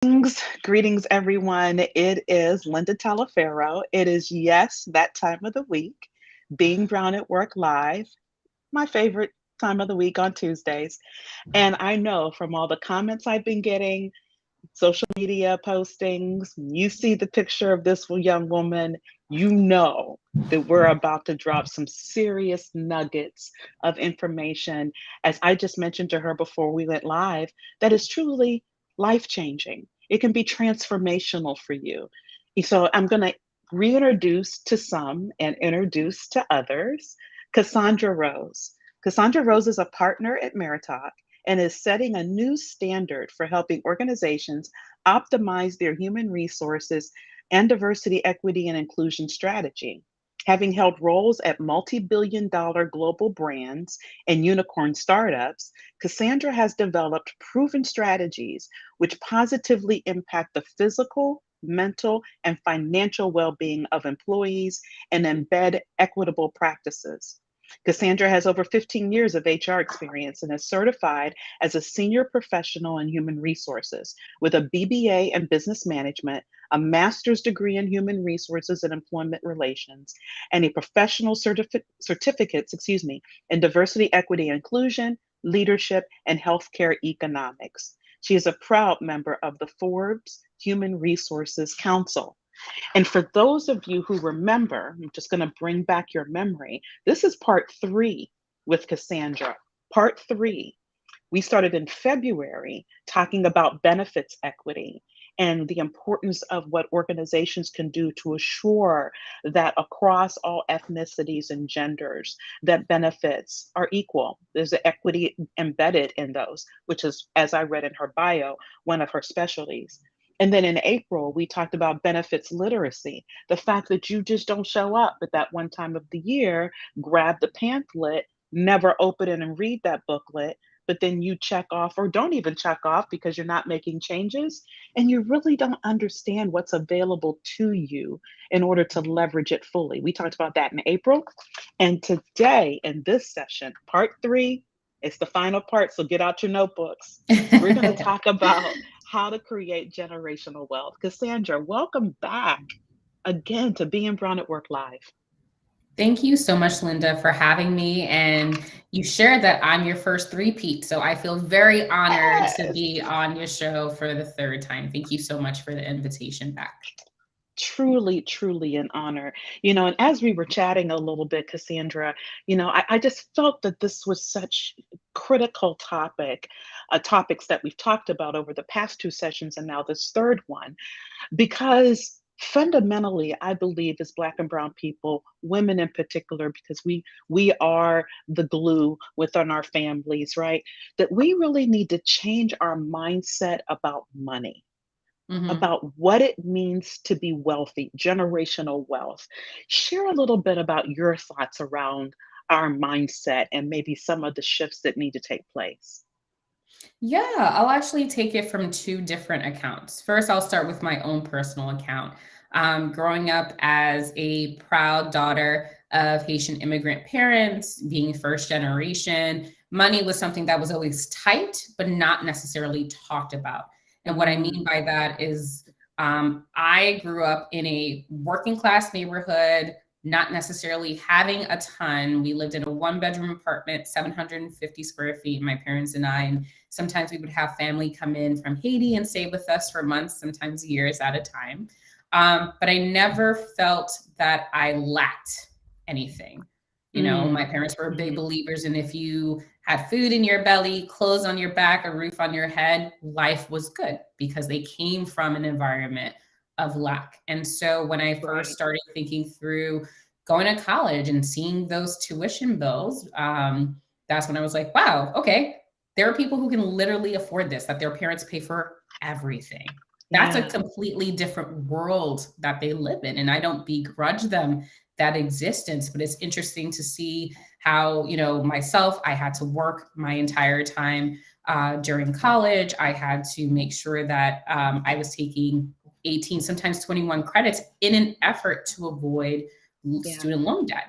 Greetings, everyone. It is Linda Talaferro. It is, yes, that time of the week, Being Brown at Work Live, my favorite time of the week on Tuesdays. And I know from all the comments I've been getting, social media postings, you see the picture of this young woman, you know that we're about to drop some serious nuggets of information. As I just mentioned to her before we went live, that is truly life changing. It can be transformational for you. So I'm going to reintroduce to some and introduce to others Cassandra Rose. Cassandra Rose is a partner at Meritalk and is setting a new standard for helping organizations optimize their human resources and diversity, equity, and inclusion strategy. Having held roles at multi-billion-dollar global brands and unicorn startups, Cassandra has developed proven strategies which positively impact the physical, mental, and financial well-being of employees and embed equitable practices. Cassandra has over 15 years of HR experience and is certified as a senior professional in human resources with a BBA in business management, a master's degree in human resources and employment relations, and a professional certificates, in diversity, equity, inclusion, leadership, and healthcare economics. She is a proud member of the Forbes Human Resources Council. And for those of you who remember, I'm just going to bring back your memory. This is part three with Cassandra. Part three. We started in February talking about benefits equity and the importance of what organizations can do to assure that across all ethnicities and genders that benefits are equal. There's an equity embedded in those, which is, as I read in her bio, one of her specialties. And then in April, we talked about benefits literacy, the fact that you just don't show up at that one time of the year, grab the pamphlet, never open it and read that booklet, but then you check off or don't even check off because you're not making changes and you really don't understand what's available to you in order to leverage it fully. We talked about that in April. And today in this session, part three, it's the final part, so get out your notebooks. We're going to talk about how to create generational wealth. Cassandra, welcome back again to Being Brown at Work Live. Thank you so much, Linda, for having me. And you shared that I'm your first three-peat. So I feel very honored to Yes. be on your show for the third time. Thank you so much for the invitation back. Truly, truly an honor. And as we were chatting a little bit, Cassandra, I just felt that this was such critical topics that we've talked about over the past two sessions and now this third one, because fundamentally, I believe as Black and Brown people, women in particular, because we are the glue within our families, right? That we really need to change our mindset about money, Mhm. about what it means to be wealthy, generational wealth. Share a little bit about your thoughts around our mindset and maybe some of the shifts that need to take place. Yeah, I'll actually take it from two different accounts. First, I'll start with my own personal account. Growing up as a proud daughter of Haitian immigrant parents, being first generation, money was something that was always tight, but not necessarily talked about. And what I mean Mm, by that is I grew up in a working class neighborhood, not necessarily having a ton. We lived in a one bedroom apartment, 750 square feet, my parents and I. And sometimes we would have family come in from Haiti and stay with us for months, sometimes years at a time. But I never felt that I lacked anything. You know, my mm, parents were big mhm. believers in if you had food in your belly, clothes on your back, a roof on your head, life was good because they came from an environment of lack. And so when I first Right. started thinking through going to college and seeing those tuition bills, that's when I was like, wow, okay, there are people who can literally afford this, that their parents pay for everything. That's a Yeah. completely different world that they live in. And I don't begrudge them that existence, but it's interesting to see how, myself, I had to work my entire time during college. I had to make sure that I was taking 18, sometimes 21 credits in an effort to avoid Yeah. student loan debt.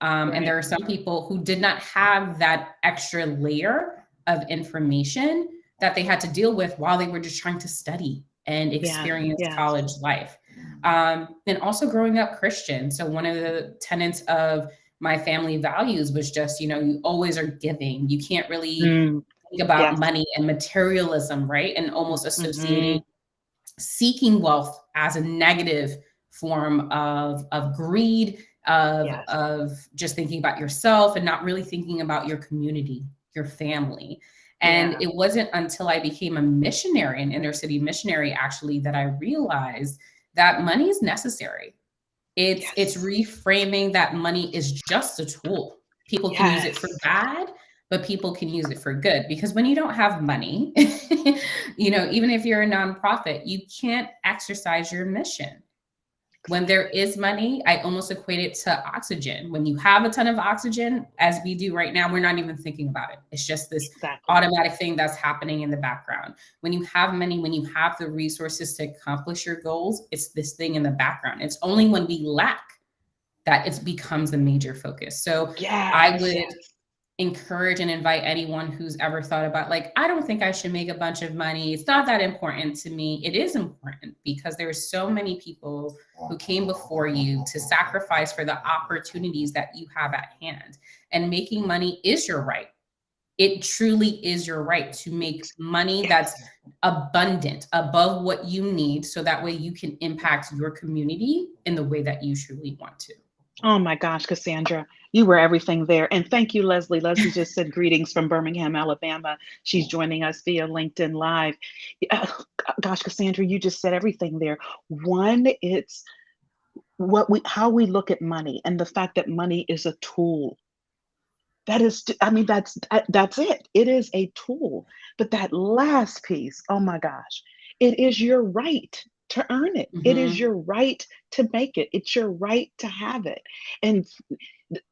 And Right. there are some people who did not have that extra layer of information that they had to deal with while they were just trying to study. and Yeah. experience Yes. college life. And also growing up Christian. So one of the tenets of my family values was just, you always are giving. You can't really Mm, think about yes. money and materialism, right? And almost associating Hmm. seeking wealth as a negative form of greed, of Yes. of just thinking about yourself and not really thinking about your community, your family. And Yeah. it wasn't until I became a missionary, an inner city missionary, actually, that I realized that money is necessary. It's Yes. reframing that money is just a tool. People can use it for Yes. bad, but people can use it for good. Because when you don't have money, even if you're a nonprofit, you can't exercise your mission. When there Exactly. is money, I almost equate it to oxygen. When you have a ton of oxygen, as we do right now, we're not even thinking about it. It's just this Exactly. automatic thing that's happening in the background. When you have money, when you have the resources to accomplish your goals, it's this thing in the background. It's only when we lack that it becomes a major focus. So I Yes. would Yes. encourage and invite anyone who's ever thought about, like, I don't think I should make a bunch of money, it's not that important to me. It is important because there's so many people who came before you to sacrifice for the opportunities that you have at hand. And making money is your right. It truly is your right to make money that's Yes. abundant above what you need, so that way you can impact your community in the way that you truly want to. Oh my gosh, Cassandra, you were everything there. And thank you, Leslie. Leslie just said greetings from Birmingham, Alabama. She's joining us via LinkedIn Live. Yeah, gosh, Cassandra, you just said everything there. One, it's how we look at money and the fact that money is a tool. That is, I mean, that's it. It is a tool. But that last piece, oh my gosh, it is your right to earn it. It is Mhm. your right to make it. It's your right to have it. And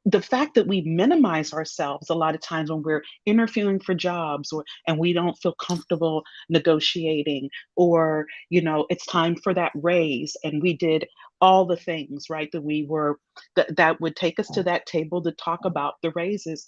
the fact that we minimize ourselves a lot of times when we're interviewing for jobs, and we don't feel comfortable negotiating, or it's time for that raise and we did all the things right that we were that would take us to that table to talk about the raises.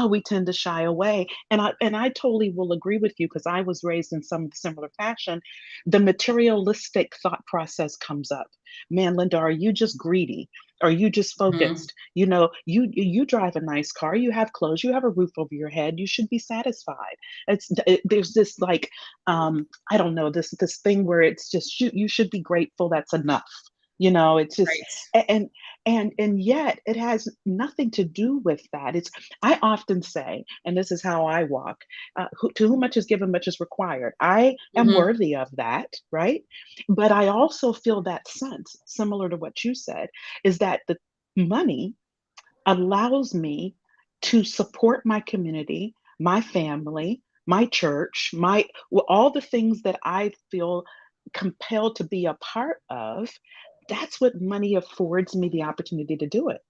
We tend to shy away, and I totally will agree with you because I was raised in some similar fashion. The materialistic thought process comes up. Man, Linda, are you just greedy? Are you just Mhm. focused? You drive a nice car, you have clothes, you have a roof over your head, you should be satisfied. There's this, like, I don't know, this thing where it's just you should be grateful, that's enough. It's just, Right. and and yet it has nothing to do with that. I often say, and this is how I walk, to whom much is given, much is required. I am Mhm. worthy of that, right? But I also feel that sense, similar to what you said, is that the money allows me to support my community, my family, my church, all the things that I feel compelled to be a part of. That's what money affords me the opportunity to do it.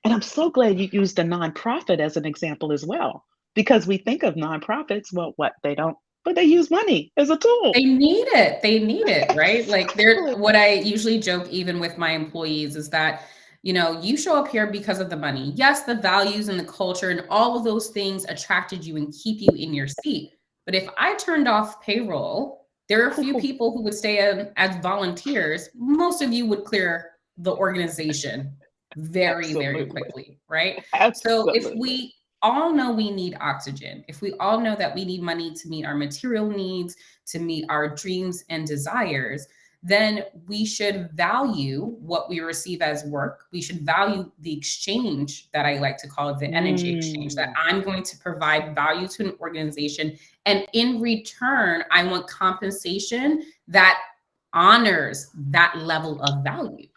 And I'm so glad you used a nonprofit as an example as well, because we think of nonprofits, well, what they don't, but they use money as a tool. They need it. They need it, right? Like, they're Exactly. what I usually joke even with my employees is that, you show up here because of the money. Yes, the values and the culture and all of those things attracted you and keep you in your seat. But if I turned off payroll, there are a few people who would stay in as volunteers. Most of you would clear the organization very, very Absolutely. quickly, right? So if Absolutely. we all know we need oxygen, if we all know that we need money to meet our material needs, to meet our dreams and desires, then we should value what we receive as work. We should value the exchange, that I like to call it, the energy exchange, that Mm. I'm going to provide value to an organization. And in return, I want compensation that honors that level of value.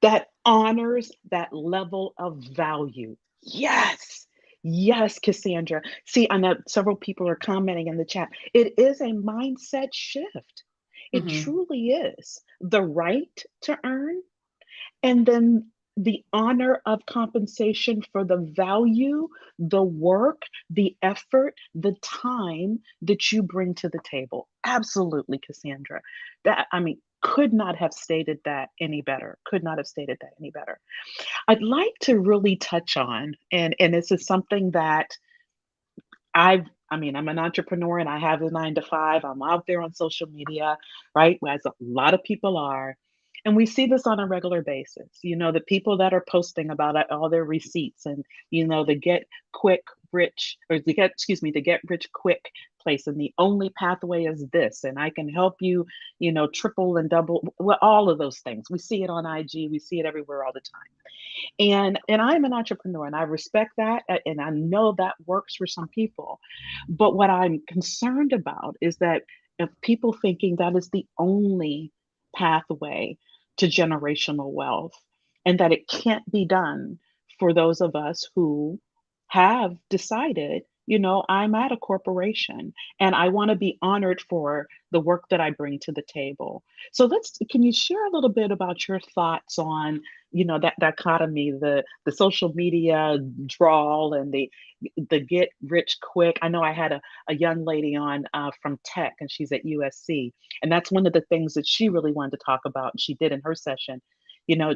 That honors that level of value. Yes. Yes, Cassandra. See, I know several people are commenting in the chat. It is a mindset shift. It Mhm. truly is. The right to earn, and then the honor of compensation for the value, the work, the effort, the time that you bring to the table. Absolutely, Cassandra. That, I mean, could not have stated that any better. Could not have stated that any better. I'd like to really touch on, and this is something that I've I mean, I'm an entrepreneur and I have a 9 to 5. I'm out there on social media, right? As a lot of people are. And we see this on a regular basis. The people that are posting about all their receipts and, the get quick rich or the get rich quick place. And the only pathway is this. And I can help you, triple and double, well, all of those things. We see it on IG, we see it everywhere all the time. And I'm an entrepreneur and I respect that and I know that works for some people. But what I'm concerned about is that if people thinking that is the only pathway to generational wealth and that it can't be done for those of us who have decided, I'm at a corporation and I want to be honored for the work that I bring to the table. So can you share a little bit about your thoughts on, that dichotomy, the social media drawl and the get rich quick. I know I had a young lady on from tech and she's at USC. And that's one of the things that she really wanted to talk about. And she did in her session.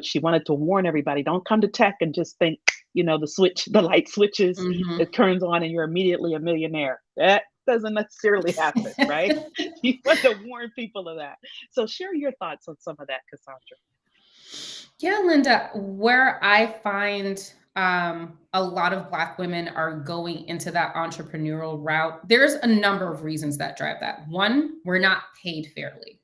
She wanted to warn everybody, don't come to tech and just think, the light switches, Mhm. it turns on and you're immediately a millionaire. That doesn't necessarily happen, right? You want to warn people of that. So share your thoughts on some of that, Cassandra. Yeah, Linda, where I find a lot of Black women are going into that entrepreneurial route, there's a number of reasons that drive that. One, we're not paid fairly,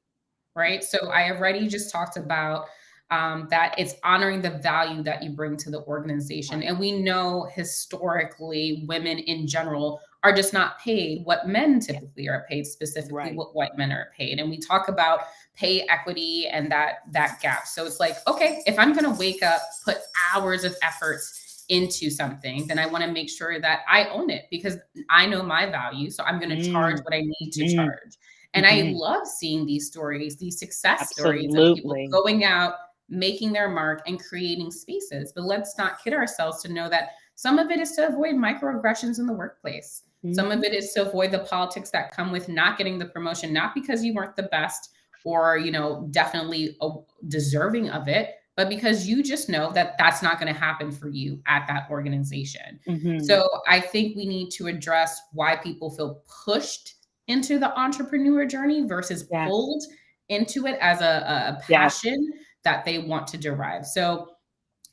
right? So I already just talked about that it's honoring the value that you bring to the organization. Right, And we know historically, women in general are just not paid what men yeah, typically are paid, specifically right. what white men are paid. And we talk about pay equity and that gap. So it's like, okay, if I'm going to wake up, put hours of efforts into something, then I want to make sure that I own it because I know my value. So I'm going to charge Mm, what I need to mhm, charge. And I mhm. love seeing these stories, these success stories of people Absolutely. going out, making their mark and creating spaces. But let's not kid ourselves to know that some of it is to avoid microaggressions in the workplace. Some of Mhm. it is to avoid the politics that come with not getting the promotion, not because you weren't the best or, definitely deserving of it, but because you just know that that's not going to happen for you at that organization. Mhm. So I think we need to address why people feel pushed into the entrepreneur journey versus Yes. pulled into it as a Yes. passion that they want to derive. So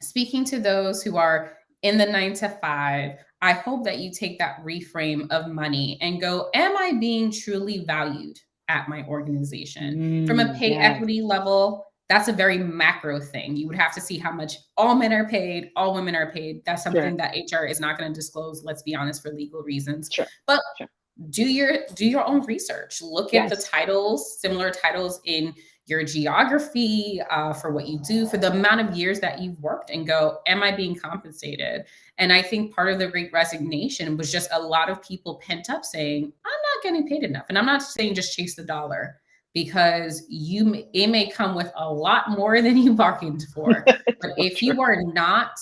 speaking to those who are in the 9 to 5, I hope that you take that reframe of money and go, am I being truly valued at my organization? From a pay Yes. equity level, that's a very macro thing. You would have to see how much all men are paid, all women are paid. That's something Sure. that HR is not going to disclose, let's be honest, for legal reasons. Sure. But Sure. do your own research. Look at the Yes. titles, similar titles in your geography for what you do, for the amount of years that you've worked, and go, am I being compensated? And I think part of the Great Resignation was just a lot of people pent up saying, I'm not getting paid enough. And I'm not saying just chase the dollar because it may come with a lot more than you bargained for. It's But so if true. you are not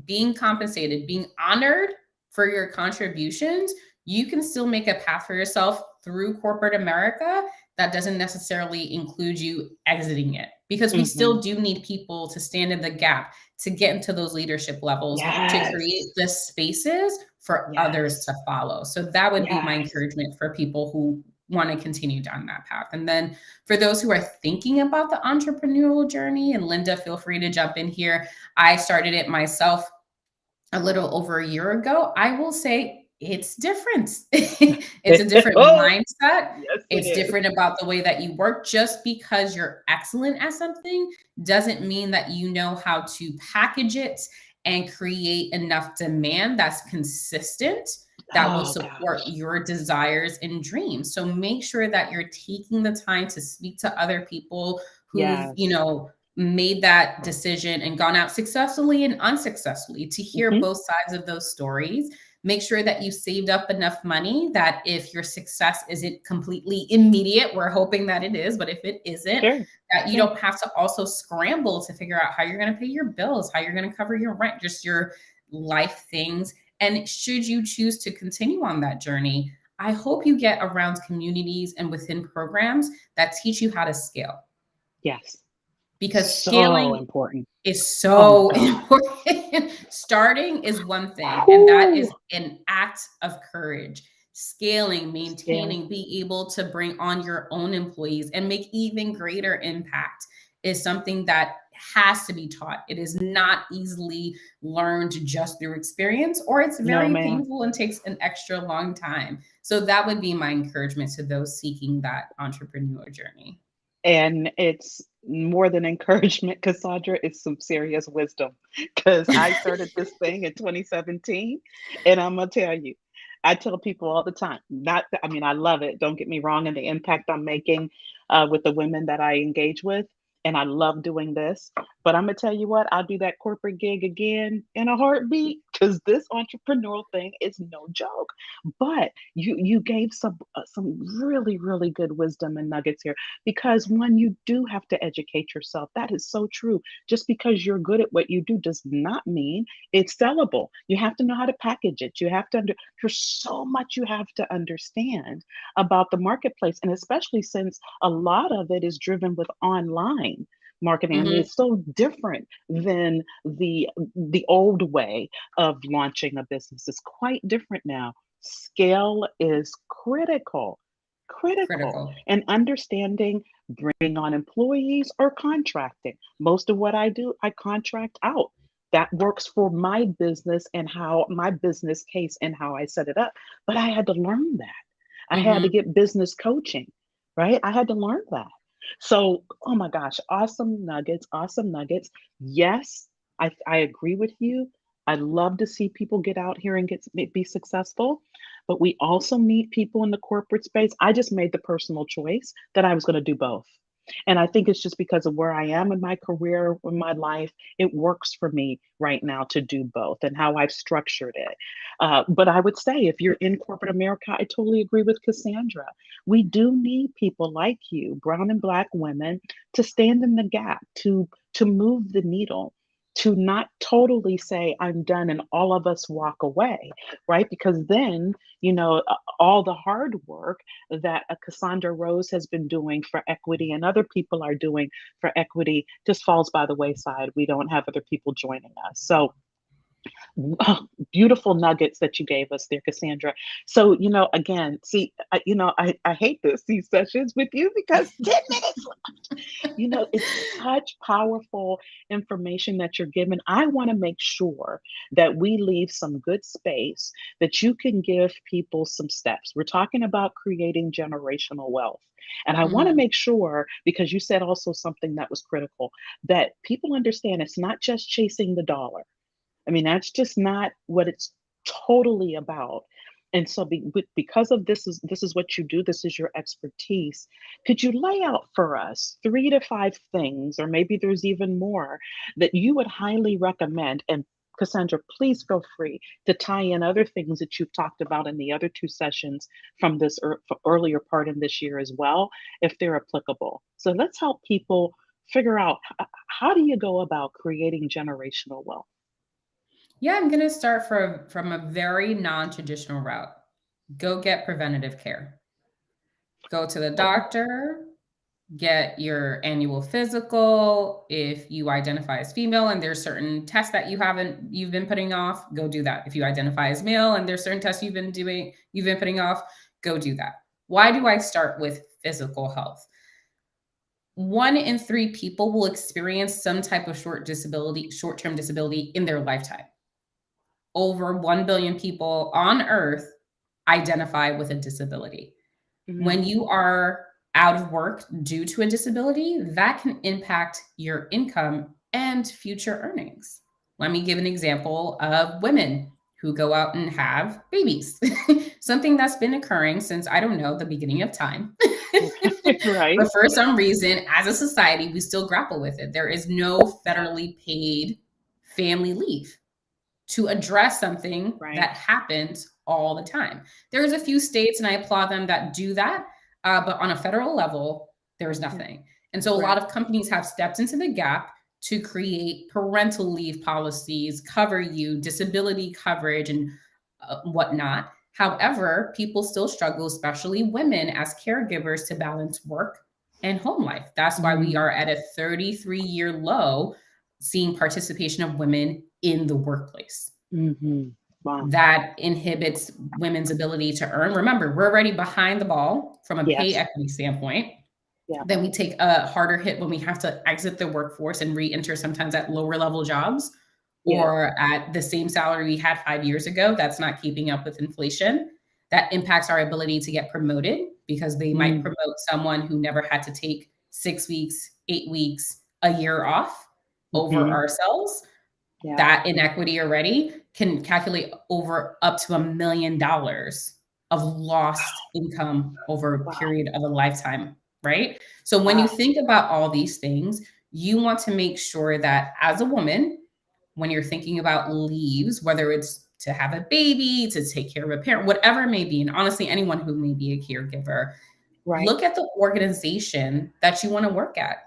being compensated, being honored for your contributions, you can still make a path for yourself through corporate America that doesn't necessarily include you exiting it. Because we still Mhm. do need people to stand in the gap, to get into those leadership levels, to create Yes. the spaces for others Yes. to follow. So that would be my Yes. encouragement for people who want to continue down that path. And then for those who are thinking about the entrepreneurial journey, and Linda, feel free to jump in here. I started it myself a little over a year ago. I will say it's different. It's a different Oh, mindset. yes, it It's is. different about the way that you work. Just because you're excellent at something doesn't mean that you know how to package it and create enough demand that's consistent that will Oh support gosh. your desires and dreams. So make sure that you're taking the time to speak to other people who've, Yes. made that decision and gone out successfully and unsuccessfully, to hear Mhm. both sides of those stories. Make sure that you saved up enough money that if your success isn't completely immediate, we're hoping that it is, but if it isn't, Sure. that you Sure. don't have to also scramble to figure out how you're going to pay your bills, how you're going to cover your rent, just your life things. And should you choose to continue on that journey, I hope you get around communities and within programs that teach you how to scale, Yes. because So scaling important. is Oh my so God. important. Starting is one thing, and that is Whew. an act of courage. scaling, Scale. maintaining, be able to bring on your own employees and make even greater impact is something that has to be taught. It is not easily learned just through experience, or it's No, very ma'am. painful and takes an extra long time. So that would be my encouragement to those seeking that entrepreneur journey. And it's more than encouragement, Cassandra, it's some serious wisdom. Because I started this thing in 2017, and I'm gonna tell you, I tell people all the time, not that, I mean, I love it, don't get me wrong, and the impact I'm making with the women that I engage with, and I love doing this. But I'm gonna tell you what, I'll do that corporate gig again in a heartbeat because this entrepreneurial thing is no joke. But you gave some really good wisdom and nuggets here, because when you do have to educate yourself, that is so true. Just because you're good at what you do does not mean it's sellable. You have to know how to package it. You have to there's so much you have to understand about the marketplace, and especially since a lot of it is driven with online marketing. I mean, Hmm. it's so different than the old way of launching a business. It's quite different now. Scale is critical, Critical. and understanding bringing on employees or contracting. Most of what I do, I contract out. That works for my business and how my business case and how I set it up. But I had to learn that. I had to Hmm. get business coaching, right? I had to learn that. So, oh my gosh, awesome nuggets, awesome nuggets. Yes, I agree with you. I love to see people get out here and be successful, but we also need people in the corporate space. I just made the personal choice that I was going to do both. And I think it's just because of where I am in my career, in my life, it works for me right now to do both and how I've structured it. But I would say if you're in corporate America, I totally agree with Cassandra. We do need people like you, brown and black women, to stand in the gap, to move the needle, to not totally say I'm done and all of us walk away, right? Because then, all the hard work that Cassandra Rose has been doing for equity and other people are doing for equity just falls by the wayside. We don't have other people joining us. So, oh, beautiful nuggets that you gave us there, Cassandra. So, again, see, I hate these sessions with you because 10 minutes. It's such powerful information that you're giving. I want to make sure that we leave some good space that you can give people some steps. We're talking about creating generational wealth. And I want to Hmm. make sure, because you said also something that was critical, that people understand it's not just chasing the dollar. I mean, that's just not what it's totally about. And so, because of this is what you do, this is your expertise. Could you lay out for us 3 to 5 things, or maybe there's even more, that you would highly recommend? And Cassandra, please feel free to tie in other things that you've talked about in the other 2 sessions from this earlier part in this year as well, if they're applicable. So let's help people figure out, how do you go about creating generational wealth? Yeah, I'm going to start from a very non-traditional route. Go get preventative care. Go to the Okay. doctor, get your annual physical. If you identify as female and there's certain tests that you've been putting off, go do that. If you identify as male and there's certain tests you've been putting off, go do that. Why do I start with physical health? 1 in 3 people will experience some type of short-term disability in their lifetime. Over 1 billion people on earth identify with a disability. When Mhm. you are out of work due to a disability, that can impact your income and future earnings. Let me give an example of women who go out and have babies, something that's been occurring since, I don't know, the beginning of time. Right, But for some reason, as a society, we still grapple with it. There is no yeah, federally paid family leave to address something right, that happens all the time. There's a few states, and I applaud them, that do that, but on a federal level, there's yeah, nothing. And so a lot right. of companies have stepped into the gap to create parental leave policies, cover you, disability coverage, and whatnot. However, people still struggle, especially women as caregivers, to balance work and home life. That's why we Mm, are at a 33-year low seeing participation of women in the workplace. mhm. Wow. that inhibits women's ability to earn. Remember, we're already behind the ball from a pay Yes. equity standpoint. Yeah. Then we take a harder hit when we have to exit the workforce and re-enter sometimes at lower level jobs Yeah. or at the same salary we had 5 years ago. That's not keeping up with inflation. That impacts our ability to get promoted because they might Mm. promote someone who never had to take 6 weeks, 8 weeks, a year off over Mm-hmm. ourselves. Yeah. That inequity already can calculate over up to $1 million of lost income over a Wow. period of a lifetime, right? So when you Wow. think about all these things, you want to make sure that as a woman, when you're thinking about leaves, whether it's to have a baby, to take care of a parent, whatever it may be, and honestly, anyone who may be a caregiver, Right. look at the organization that you want to work at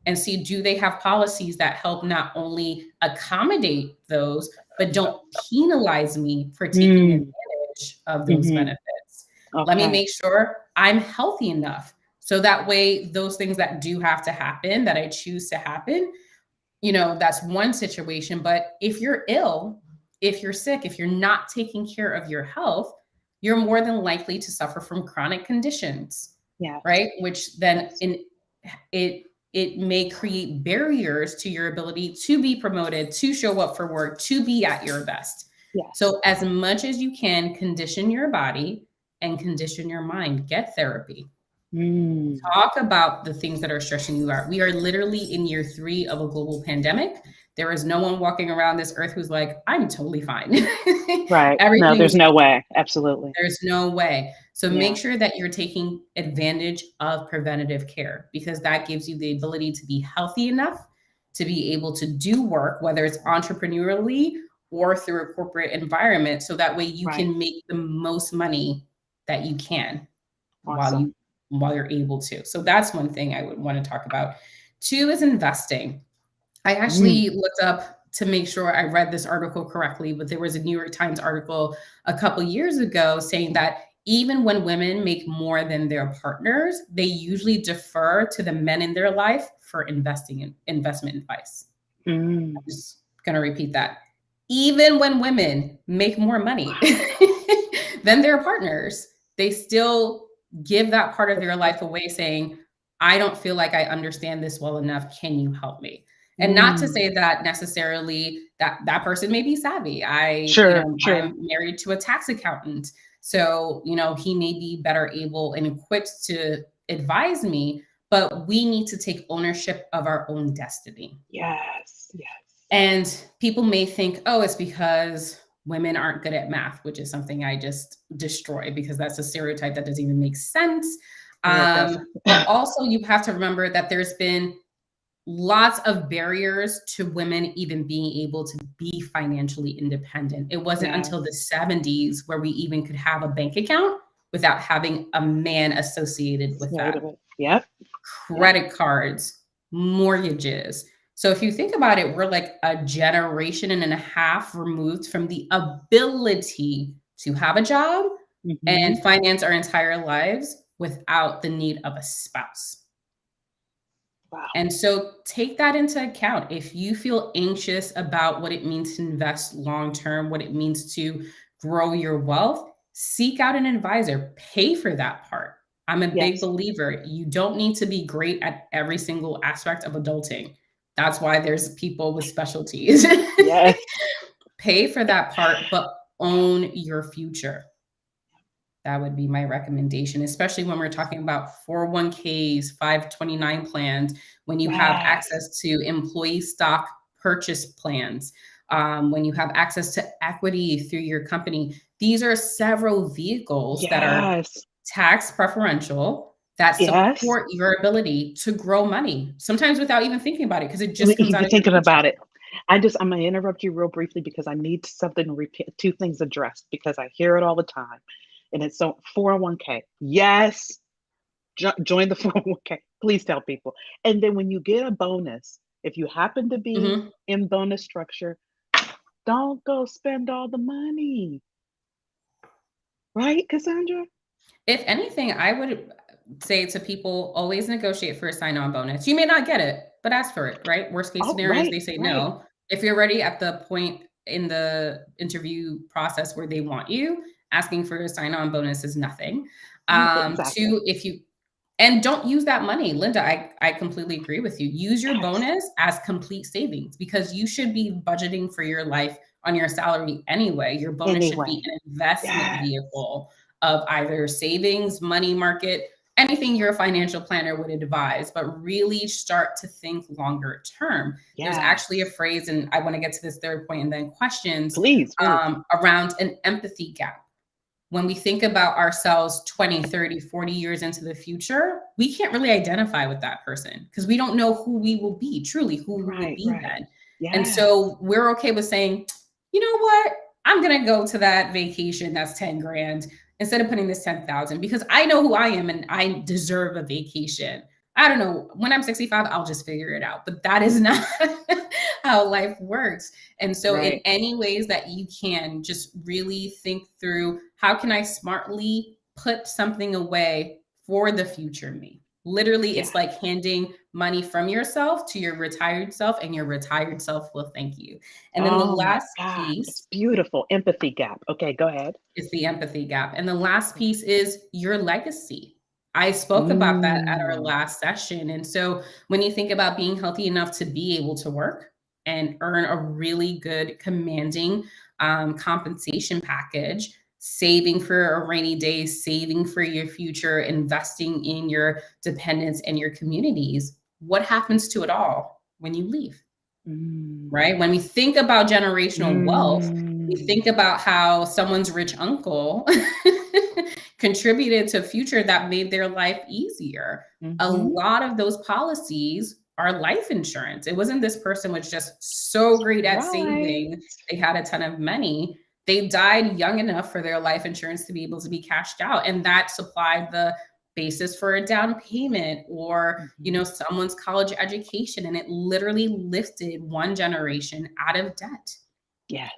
and see, do they have policies that help not only accommodate those, but don't penalize me for taking Mm. advantage of those Mm-hmm. benefits. Let me Okay. make sure I'm healthy enough. So that way, those things that do have to happen, that I choose to happen, that's one situation. But if you're ill, if you're sick, if you're not taking care of your health, you're more than likely to suffer from chronic conditions, Yes. right? Which then Yes. it may create barriers to your ability to be promoted, to show up for work, to be at your best. Yes. So as much as you can, condition your body and condition your mind. Get therapy. Mm. Talk about the things that are stressing you out. We are literally in year 3 of a global pandemic. There is no one walking around this earth who's like, I'm totally fine. Right. No, Everything there's is, no way. Absolutely. there's no way. So make Yeah. sure that you're taking advantage of preventative care because that gives you the ability to be healthy enough to be able to do work, whether it's entrepreneurially or through a corporate environment. So that way you Right. can make the most money that you can while Awesome. you while you're able to. So that's one thing I would want to talk about. 2 is investing. I Mm. actually looked up to make sure I read this article correctly, but there was a New York Times article a couple years ago saying that even when women make more than their partners, they usually defer to the men in their life for investment advice. Mm. I'm just going to repeat that. Even when women make more money Wow. than their partners, they still give that part of their Defer. life away saying, I don't feel like I understand this well enough. Can you help me? And not to Mm. say that necessarily that person may be savvy. Sure. Sure. I'm married to a tax accountant. So, he may be better able and equipped to advise me, but we need to take ownership of our own destiny. Yes. Yes. And people may think, oh, it's because women aren't good at math, which is something I just destroy because that's a stereotype that doesn't even make sense. No, it doesn't. But also, you have to remember that there's been lots of barriers to women even being able to be financially independent. It wasn't until the Yes. 70s where we even could have a bank account without having a man associated with Wait a that. minute. Yep. Yep. Credit cards, mortgages. So if you think about it, we're like a generation and a half removed from the ability to have a job Mm-hmm. and finance our entire lives without the need of a spouse. Wow. And so take that into account. If you feel anxious about what it means to invest long term, what it means to grow your wealth, seek out an advisor, pay for that part. I'm a big Yes. believer. You don't need to be great at every single aspect of adulting. That's why there's people with specialties. Yes. Pay for that part, but own your future. That would be my recommendation, especially when we're talking about 401ks, 529 plans, when you have Yes. access to employee stock purchase plans, when you have access to equity through your company. These are several vehicles that are Yes. tax preferential that Yes. support your ability to grow money, sometimes without even thinking about it, because it just comes out Even of your thinking paycheck. about it. I'm gonna interrupt you real briefly because I need something to repeat, two things addressed because I hear it all the time. And it's so 401k. Yes. Join the 401k. Please tell people. And then when you get a bonus, if you happen to be Mhm. in bonus structure, don't go spend all the money. Right, Cassandra? If anything, I would say to people, always negotiate for a sign-on bonus. You may not get it, but ask for it, right? Worst case Oh, scenario is right, they say right. no. If you're already at the point in the interview process where they want you, asking for a sign-on bonus is nothing. Exactly. Two, if you and don't use that money. Linda, I completely agree with you. Use your Yes. bonus as complete savings because you should be budgeting for your life on your salary anyway. Your bonus should be Anyway. an investment Yes. vehicle of either savings, money market, anything your financial planner would advise, but really start to think longer term. There's actually a Yes. phrase, and I want to get to this third point and then questions Please, please. around an empathy gap. When we think about ourselves 20, 30, 40 years into the future, we can't really identify with that person because we don't know who we will be, truly who we will Right, be right. then. And Yes. so we're okay with saying, you know what? I'm going to go to that vacation that's 10 grand instead of putting this 10,000 because I know who I am and I deserve a vacation. I don't know. When I'm 65, I'll just figure it out. But that is not how life works. And so, in Right. any ways that you can, just really think through how can I smartly put something away for the future me? Literally, it's Yes. like handing money from yourself to your retired self, and your retired self will thank you. And then the Oh my last God. It's piece beautiful. Empathy gap. Okay, go ahead. is the empathy gap. And the last piece is your legacy. I spoke about that at our Mm. last session. And so when you think about being healthy enough to be able to work and earn a really good, commanding compensation package, saving for a rainy day, saving for your future, investing in your dependents and your communities, what happens to it all when you leave? Mm. Right? When we think about generational wealth, we Mm. think about how someone's rich uncle contributed to a future that made their life easier. A Mm-hmm. lot of those policies are life insurance. It wasn't this person was just so great at Right. saving, they had a ton of money. They died young enough for their life insurance to be able to be cashed out. And that supplied the basis for a down payment or Mm-hmm. someone's college education, and it literally lifted one generation out of debt.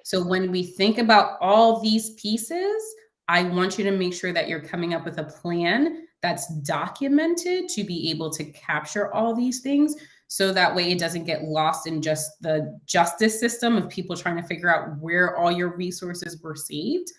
So Yes. when we think about all these pieces, I want you to make sure that you're coming up with a plan that's documented to be able to capture all these things so that way it doesn't get lost in just the justice system of people trying to figure out where all your resources were saved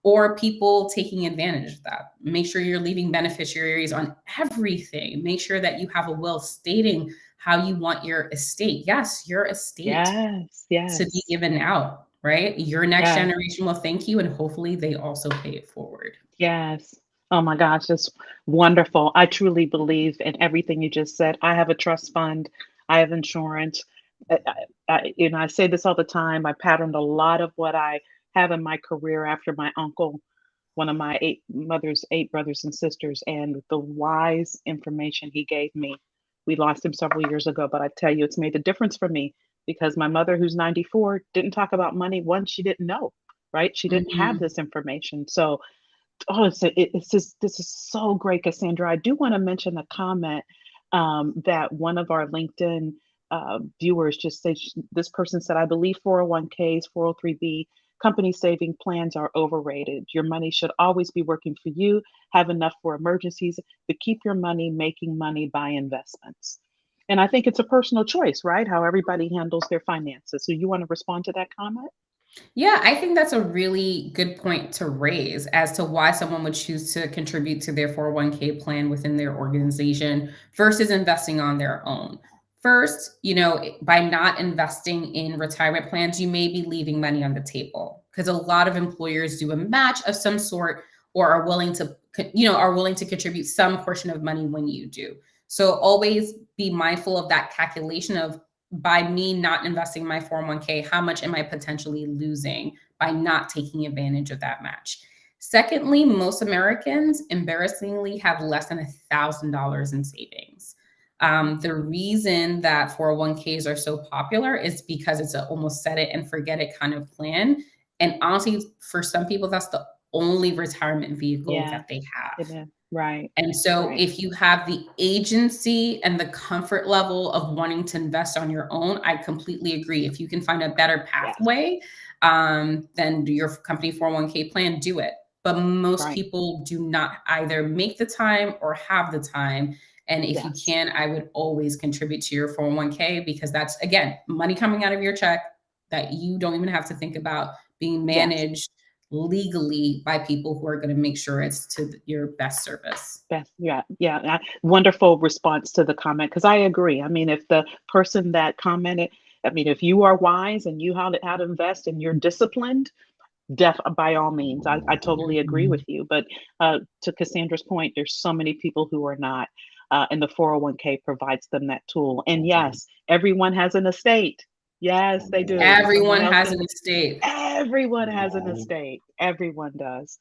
or people taking advantage of that. Make sure you're leaving beneficiaries on everything. Make sure that you have a will stating how you want your estate. Yes, your estate Yes. to be Yes. given out, right? Your next Yes. generation will thank you and hopefully they also pay it forward. Yes. Oh my gosh, it's wonderful. I truly believe in everything you just said. I have a trust fund. I have insurance. I say this all the time. I patterned a lot of what I have in my career after my uncle, one of my eight mother's eight brothers and sisters, and the wise information he gave me. We lost him several years ago, but I tell you, it's made a difference for me because my mother, who's 94, didn't talk about money. One, she didn't know, right? She didn't have Mhm. this information. So oh, it's just this is so great, Cassandra. I do want to mention a comment that one of our LinkedIn viewers just said. This person said, "I believe 401ks, 403b company saving plans are overrated. Your money should always be working for you. Have enough for emergencies, but keep your money making money by investments." And I think it's a personal choice, right? How everybody handles their finances. So you want to respond to that comment? Yeah, I think that's a really good point to raise as to why someone would choose to contribute to their 401k plan within their organization versus investing on their own. First, by not investing in retirement plans, you may be leaving money on the table because a lot of employers do a match of some sort or are willing to contribute some portion of money when you do. So always be mindful of that calculation of by me not investing in my 401k, how much am I potentially losing by not taking advantage of that match? Secondly, most Americans embarrassingly have less than $1,000 in savings. The reason that 401ks are so popular is because it's an almost set it and forget it kind of plan. And honestly, for some people, that's the only retirement vehicle Yeah, that they have. it is. Right, And so right. if you have the agency and the comfort level of wanting to invest on your own, I completely agree. If you can find a better Yes, pathway than your company 401k plan, do it. But most right. people do not either make the time or have the time. And if you Yes. can, I would always contribute to your 401k because that's, again, money coming out of your check. that you don't even have to think about being Yes. managed legally by people who are going to make sure it's to your best service. Best, yeah, yeah. Wonderful response to the comment because I agree. I mean, if the person that commented, I mean, if you are wise and you how to invest and you're disciplined, by all means, I totally agree with you. But to Cassandra's point, there's so many people who are not, and the 401k provides them that tool. And yes, everyone has an estate. Yes, they do. Someone Everyone else has can. an estate. Everyone has an estate. Everyone does.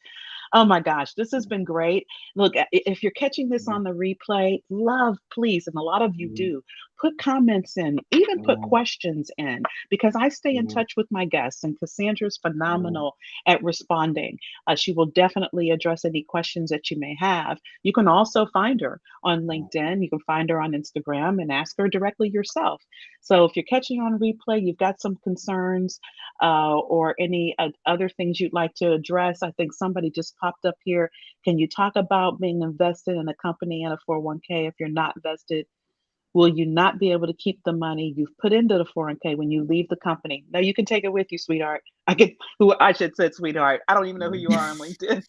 Oh my gosh, this has been great. Look, if you're catching this on the replay, love, please, and a lot of you do, put comments in, even put questions in, because I stay in touch with my guests, and Cassandra's phenomenal at responding. She will definitely address any questions that you may have. You can also find her on LinkedIn, you can find her on Instagram, and ask her directly yourself. So if you're catching on replay, you've got some concerns or any other things you'd like to address. I think somebody just popped up here. Can you talk about being invested in a company and a 401k if you're not vested? Will you not be able to keep the money you've put into the 401k when you leave the company? No, you can take it with you, sweetheart. I get who I should said, sweetheart. I don't even know who you are on LinkedIn.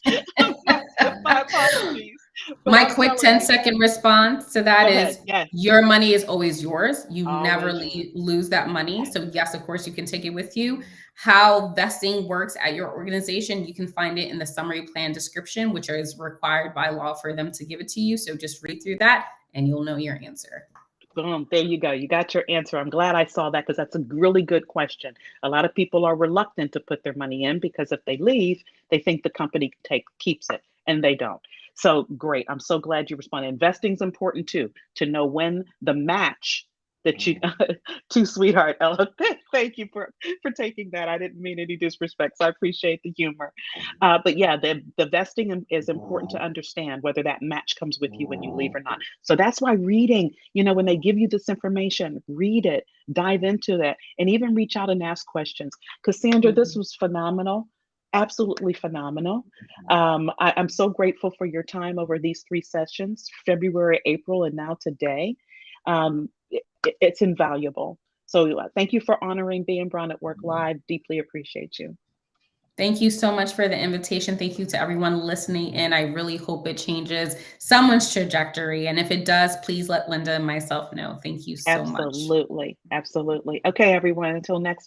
My apologies. But My I'm quick telling you, 10-second response to that go ahead. is Yes, your money is always yours. You never always yours. lose that money. Yes. So, yes, of course, you can take it with you. How vesting works at your organization, you can find it in the summary plan description, which is required by law for them to give it to you. So, just read through that and you'll know your answer. Boom, there you go. You got your answer. I'm glad I saw that because that's a really good question. A lot of people are reluctant to put their money in because if they leave, they think the company keeps it, and they don't. So great. I'm so glad you responded. Investing is important too, to know when the match that you to sweetheart Ella. Thank you for taking that. I didn't mean any disrespect. So I appreciate the humor. But yeah, the vesting is important to understand whether that match comes with you when you leave or not. So that's why reading, when they give you this information, read it, dive into that, and even reach out and ask questions. Cassandra, this was phenomenal. Absolutely phenomenal. I'm so grateful for your time over these 3 sessions, February, April, and now today. It's invaluable. So thank you for honoring being Brown at Work Live. Deeply appreciate you. Thank you so much for the invitation. Thank you to everyone listening in. I really hope it changes someone's trajectory. And if it does, please let Linda and myself know. Thank you so much. Absolutely. Absolutely. Okay, everyone, until next time.